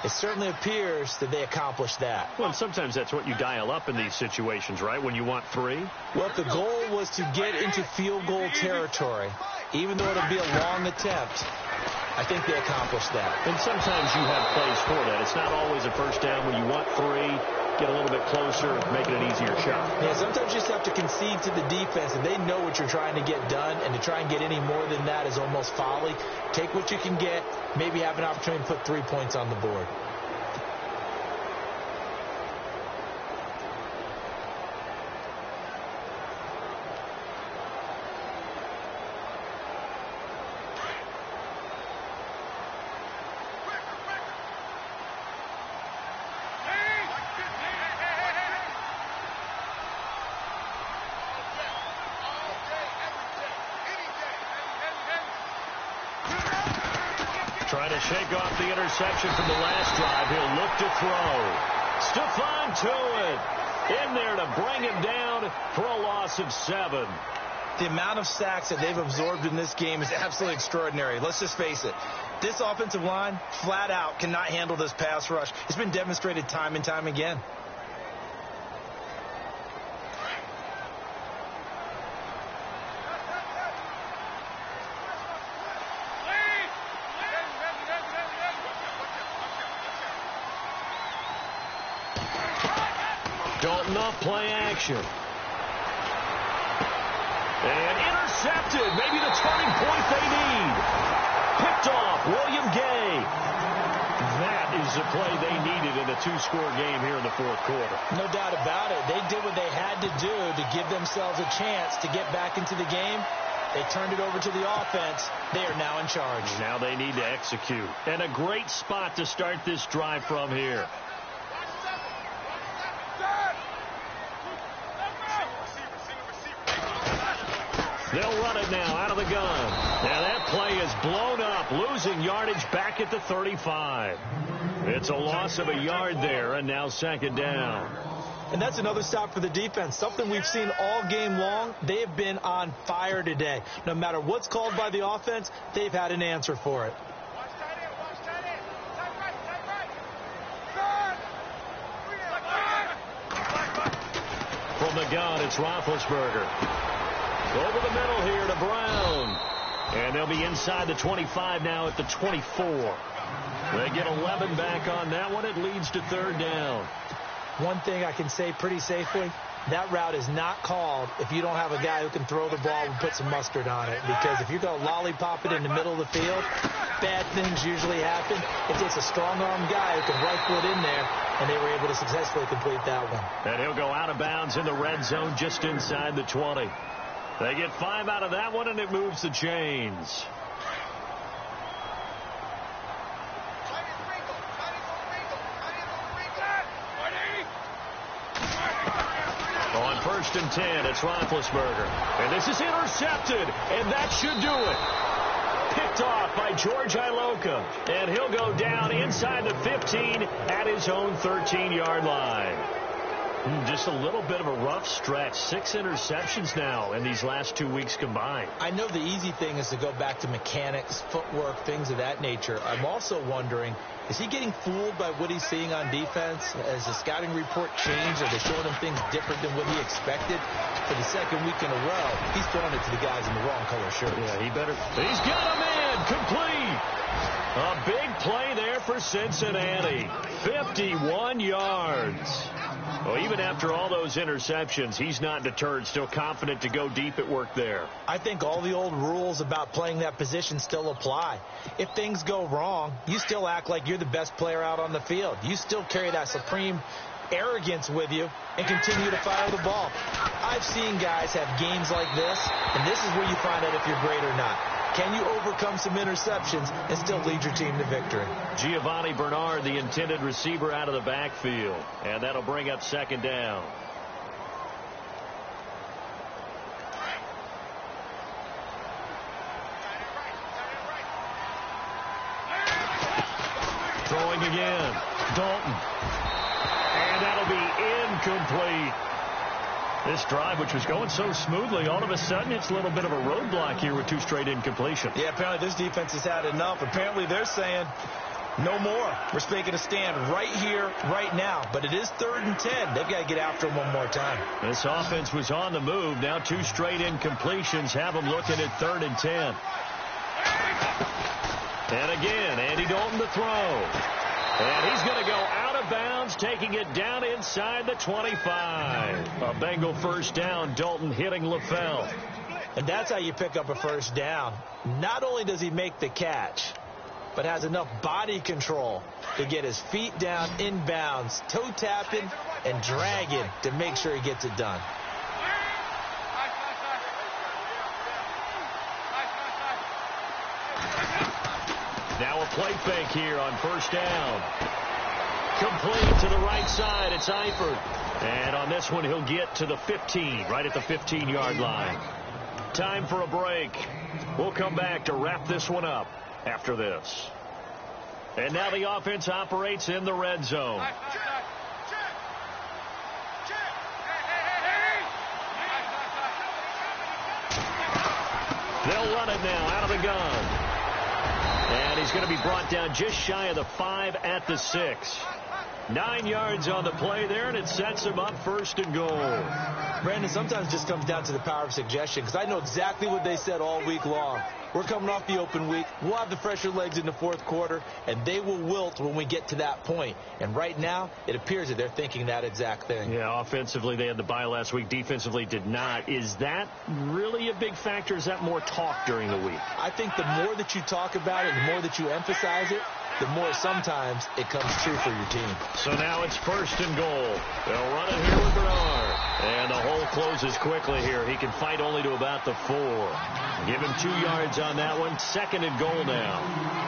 it certainly appears that they accomplished that. Well, and sometimes that's what you dial up in these situations, right, when you want 3? Well, if the goal was to get into field goal territory, even though it'll be a long attempt, I think they accomplished that. And sometimes you have plays for that. It's not always a first down when you want 3. Get a little bit closer, make it an easier shot. Yeah, sometimes you just have to concede to the defense, and they know what you're trying to get done, and to try and get any more than that is almost folly. Take what you can get, maybe have an opportunity to put 3 points on the board. Trying to shake off the interception from the last drive. He'll look to throw. Stephon Tuitt in there to bring him down for a loss of 7. The amount of sacks that they've absorbed in this game is absolutely extraordinary. Let's just face it. This offensive line, flat out, cannot handle this pass rush. It's been demonstrated time and time again. Dalton off play action. And intercepted. Maybe the turning point they need. Picked off William Gay. That is the play they needed in a 2-score game here in the fourth quarter. No doubt about it. They did what they had to do to give themselves a chance to get back into the game. They turned it over to the offense. They are now in charge. Now they need to execute. And a great spot to start this drive from here. They'll run it now out of the gun. Now that play is blown up, losing yardage back at the 35. It's a loss of a yard there, and now second down. And that's another stop for the defense, something we've seen all game long. They have been on fire today. No matter what's called by the offense, they've had an answer for it. From the gun, it's Roethlisberger. Over the middle here to Brown. And they'll be inside the 25 now at the 24. They get 11 back on that one. It leads to third down. One thing I can say pretty safely, that route is not called if you don't have a guy who can throw the ball and put some mustard on it. Because if you're going to lollipop it in the middle of the field, bad things usually happen. It takes a strong-arm guy who can rifle it in there, and they were able to successfully complete that one. And he'll go out of bounds in the red zone just inside the 20. They get 5 out of that one, and it moves the chains. On 1st and 10, it's Roethlisberger. And this is intercepted, and that should do it. Picked off by George Iloka. And he'll go down inside the 15 at his own 13-yard line. Just a little bit of a rough stretch. 6 interceptions now in these last 2 weeks combined. I know the easy thing is to go back to mechanics, footwork, things of that nature. I'm also wondering, is he getting fooled by what he's seeing on defense? Has the scouting report changed? Are they showing him things different than what he expected? For the second week in a row, he's throwing it to the guys in the wrong color shirts. Yeah, he better. He's got him in. Complete. A big play there for Cincinnati. 51 yards. Well, even after all those interceptions, he's not deterred, still confident to go deep at work there. I think all the old rules about playing that position still apply. If things go wrong, you still act like you're the best player out on the field. You still carry that supreme arrogance with you and continue to fire the ball. I've seen guys have games like this, and this is where you find out if you're great or not. Can you overcome some interceptions and still lead your team to victory? Giovanni Bernard, the intended receiver, out of the backfield, and that'll bring up second down. Throwing again. Dalton. And that'll be incomplete. This drive, which was going so smoothly, all of a sudden it's a little bit of a roadblock here with 2 straight incompletions. Yeah, apparently this defense has had enough. Apparently they're saying no more. We're making a stand right here, right now. But it is 3rd and 10. They've got to get after him one more time. This offense was on the move. Now 2 straight incompletions have them looking at 3rd and 10. And again, Andy Dalton to throw. And he's going to go out of bounds, taking it down inside the 25. A Bengal first down, Dalton hitting LaFell. And that's how you pick up a first down. Not only does he make the catch, but has enough body control to get his feet down inbounds, toe tapping and dragging to make sure he gets it done. Now a play fake here on first down. Complete to the right side. It's Eifert. And on this one, he'll get to the 15, right at the 15-yard line. Time for a break. We'll come back to wrap this one up after this. And now the offense operates in the red zone. They'll run it now out of the gun. And he's going to be brought down just shy of the 5 at the 6. 9 yards on the play there, and it sets him up 1st and goal. Brandon, sometimes it just comes down to the power of suggestion, because I know exactly what they said all week long. We're coming off the open week. We'll have the fresher legs in the 4th quarter, and they will wilt when we get to that point. And right now, it appears that they're thinking that exact thing. Yeah, offensively, they had the bye last week. Defensively, did not. Is that really a big factor? Is that more talk during the week? I think the more that you talk about it, the more that you emphasize it, the more sometimes it comes true for your team. So now it's 1st and goal. They'll run it here with Bernard. And the hole closes quickly here. He can fight only to about the 4. Give him 2 yards on that one. 2nd and goal now.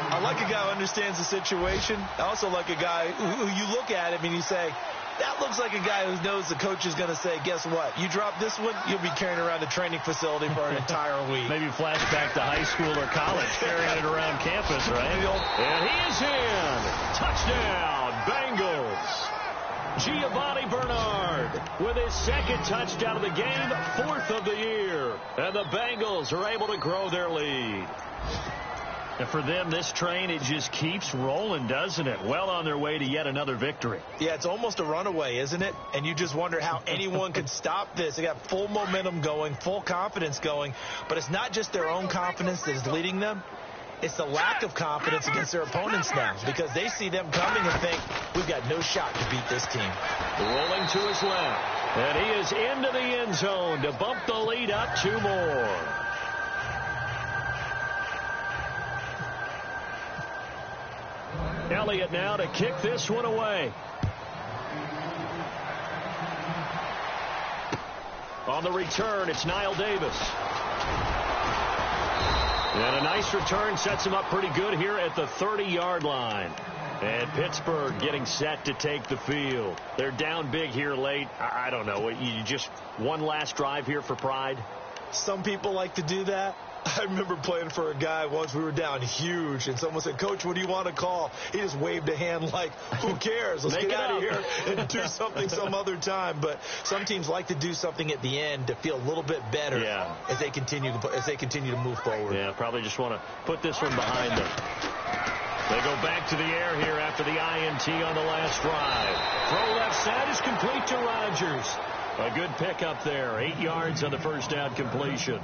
I like a guy who understands the situation. I also like a guy who you look at him and you say, that looks like a guy who knows the coach is going to say, guess what? You drop this one, you'll be carrying around the training facility for an entire week. Maybe flashback to high school or college, carrying it around campus, right? And he is in. Touchdown, Bengals. Giovanni Bernard with his 2nd touchdown of the game, 4th of the year. And the Bengals are able to grow their lead. And for them, this train, it just keeps rolling, doesn't it? Well on their way to yet another victory. Yeah, it's almost a runaway, isn't it? And you just wonder how anyone could stop this. They got full momentum going, full confidence going. But it's not just their own confidence that is leading them. It's the lack of confidence against their opponents now, because they see them coming and think, we've got no shot to beat this team. Rolling to his left. And he is into the end zone to bump the lead up 2 more. Elliott now to kick this one away. On the return, it's Niall Davis. And a nice return sets him up pretty good here at the 30-yard line. And Pittsburgh getting set to take the field. They're down big here late. I don't know. You just one last drive here for pride? Some people like to do that. I remember playing for a guy once. We were down huge, and someone said, Coach, what do you want to call? He just waved a hand like, who cares? Let's get out of here and do something some other time. But some teams like to do something at the end to feel a little bit better as they continue to move forward. Yeah, probably just want to put this one behind them. They go back to the air here after the INT on the last drive. Throw left side is complete to Rodgers. A good pickup there. 8 yards on the first down completion.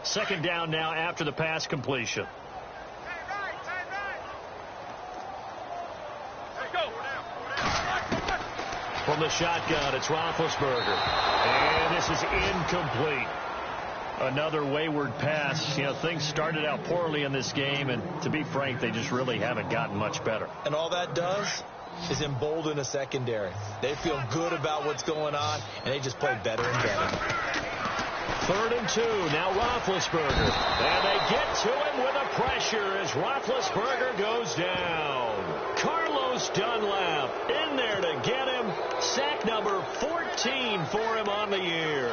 Second down now after the pass completion. From the shotgun, it's Roethlisberger. And this is incomplete. Another wayward pass. You know, things started out poorly in this game, and to be frank, they just really haven't gotten much better. And all that does is embolden a secondary. They feel good about what's going on, and they just play better and better. 3rd and 2. Now Roethlisberger. And they get to him with a pressure as Roethlisberger goes down. Carlos Dunlap in there to get him. Sack number 14 for him on the year.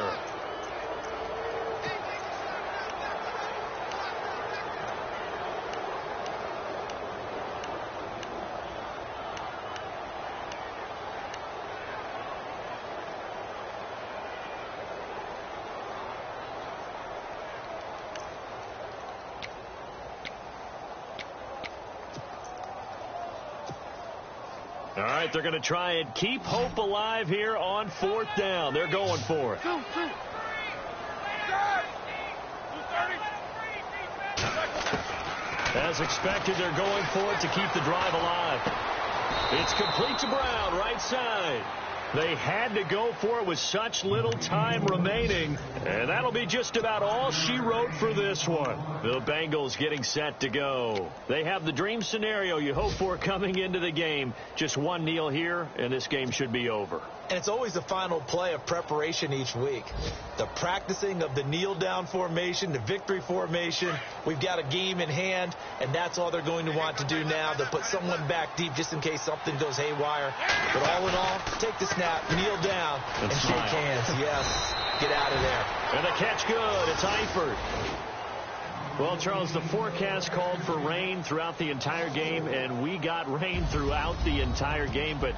All right, they're going to try and keep hope alive here on 4th down. They're going for it. As expected, they're going for it to keep the drive alive. It's complete to Brown, right side. They had to go for it with such little time remaining, and that'll be just about all she wrote for this one. The Bengals getting set to go. They have the dream scenario you hope for coming into the game. Just one kneel here, and this game should be over. And it's always the final play of preparation each week. The practicing of the kneel-down formation, the victory formation. We've got a game in hand, and that's all they're going to want to do now. They'll put someone back deep just in case something goes haywire. But all in all, take the snap, kneel down, and shake hands. Yes, get out of there. And the catch good. It's Eifert. Well, Charles, the forecast called for rain throughout the entire game, and we got rain throughout the entire game. But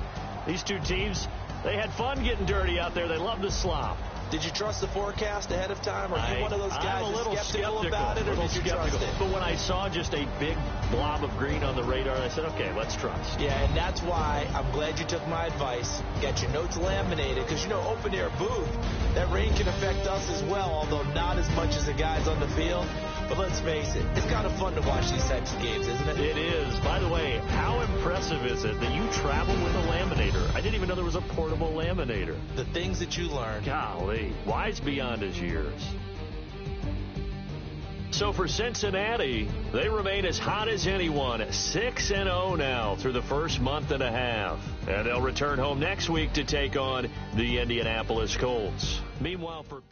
these two teams, they had fun getting dirty out there. They love to slop. Did you trust the forecast ahead of time? Are you one of those guys I'm a little skeptical about it, or did you trust it? But when I saw just a big blob of green on the radar, I said, okay, let's trust. Yeah, and that's why I'm glad you took my advice. Get your notes laminated, because, you know, open-air booth, that rain can affect us as well, although not as much as the guys on the field. But let's face it, it's kind of fun to watch these types of games, isn't it? It is. By the way, how impressive is it that you travel with a laminator? I didn't even know there was a portable laminator. The things that you learn. Golly, wise beyond his years. So for Cincinnati, they remain as hot as anyone, 6-0 now through the first month and a half. And they'll return home next week to take on the Indianapolis Colts. Meanwhile, for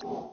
You